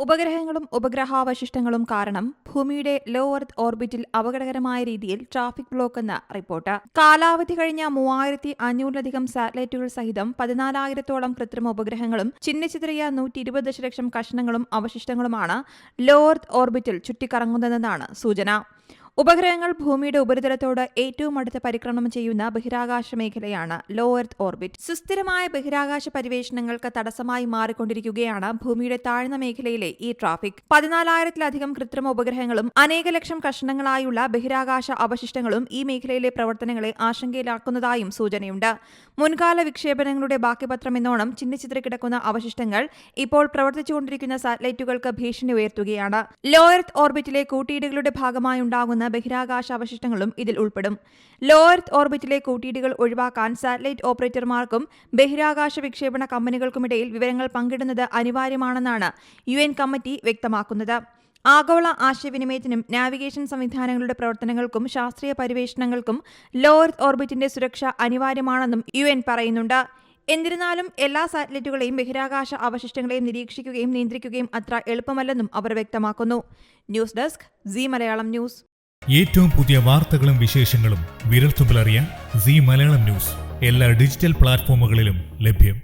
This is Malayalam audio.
ഉപഗ്രഹങ്ങളും ഉപഗ്രഹാവശിഷ്ടങ്ങളും കാരണം ഭൂമിയുടെ ലോ എർത്ത് ഓർബിറ്റിൽ അപകടകരമായ രീതിയിൽ ട്രാഫിക് ബ്ലോക്ക് എന്ന റിപ്പോർട്ട്. കാലാവധി കഴിഞ്ഞ 3500-ലധികം സാറ്റലൈറ്റുകൾ സഹിതം 14,000-ഓളം കൃത്രിമ ഉപഗ്രഹങ്ങളും ചിന്നിച്ചിതറിയ 120 ദശലക്ഷം കഷണങ്ങളും അവശിഷ്ടങ്ങളുമാണ് ലോ എർത്ത് ഓർബിറ്റിൽ ചുറ്റിക്കറങ്ങുന്നതെന്നാണ് സൂചന. ഉപഗ്രഹങ്ങൾ ഭൂമിയുടെ ഉപരിതലത്തോട് ഏറ്റവും അടുത്ത് പരിക്രമണം ചെയ്യുന്ന ബഹിരാകാശ മേഖലയാണ് ലോ എർത്ത് ഓർബിറ്റ്. സുസ്ഥിരമായ ബഹിരാകാശ പരിവേഷണങ്ങൾക്ക് തടസ്സമായി മാറിക്കൊണ്ടിരിക്കുകയാണ് ഭൂമിയുടെ താഴ്ന്ന മേഖലയിലെ ഈ ട്രാഫിക്. 14,000-ലധികം കൃത്രിമ ഉപഗ്രഹങ്ങളും അനേക ലക്ഷം കഷണങ്ങളായുള്ള ബഹിരാകാശ അവശിഷ്ടങ്ങളും ഈ മേഖലയിലെ പ്രവർത്തനങ്ങളെ ആശങ്കയിലാക്കുന്നതായും സൂചനയുണ്ട്. മുൻകാല വിക്ഷേപണങ്ങളുടെ ബാക്കിപത്രം എന്നോണം ചിന്നിച്ചിതറിക്കിടക്കുന്ന അവശിഷ്ടങ്ങൾ ഇപ്പോൾ പ്രവർത്തിച്ചുകൊണ്ടിരിക്കുന്ന സാറ്റലൈറ്റുകൾക്ക് ഭീഷണി ഉയർത്തുകയാണ്. ലോ എർത്ത് ഓർബിറ്റിലെ കൂട്ടിയിടികളുടെ ഭാഗമായി ഉണ്ടാകുന്ന ബഹിരാകാശ അവശിഷ്ടങ്ങളും ഇതിൽ ഉൾപ്പെടും. ലോ എർത്ത് ഓർബിറ്റിലെ കൂട്ടിയിടികൾ ഒഴിവാക്കാൻ സാറ്റലൈറ്റ് ഓപ്പറേറ്റർമാർക്കും ബഹിരാകാശ വിക്ഷേപണ കമ്പനികൾക്കുമിടയിൽ വിവരങ്ങൾ പങ്കിടുന്നത് അനിവാര്യമാണെന്നാണ് UN കമ്മിറ്റി വ്യക്തമാക്കുന്നത്. ആഗോള ആശയവിനിമയത്തിനും നാവിഗേഷൻ സംവിധാനങ്ങളുടെ പ്രവർത്തനങ്ങൾക്കും ശാസ്ത്രീയ പരിവേഷണങ്ങൾക്കും ലോ എർത്ത് ഓർബിറ്റിന്റെ സുരക്ഷ അനിവാര്യമാണെന്നും UN പറയുന്നുണ്ട്. എന്നിരുന്നാലും എല്ലാ സാറ്റലൈറ്റുകളെയും ബഹിരാകാശ അവശിഷ്ടങ്ങളെയും നിരീക്ഷിക്കുകയും നിയന്ത്രിക്കുകയും അത്ര എളുപ്പമല്ലെന്നും അവർ വ്യക്തമാക്കുന്നു. News desk Zee Malayalam news. ഏറ്റവും പുതിയ വാർത്തകളും വിശേഷങ്ങളും വിരൽത്തുമ്പിലറിയാൻ സീ മലയാളം ന്യൂസ് എല്ലാ ഡിജിറ്റൽ പ്ലാറ്റ്ഫോമുകളിലും ലഭ്യം.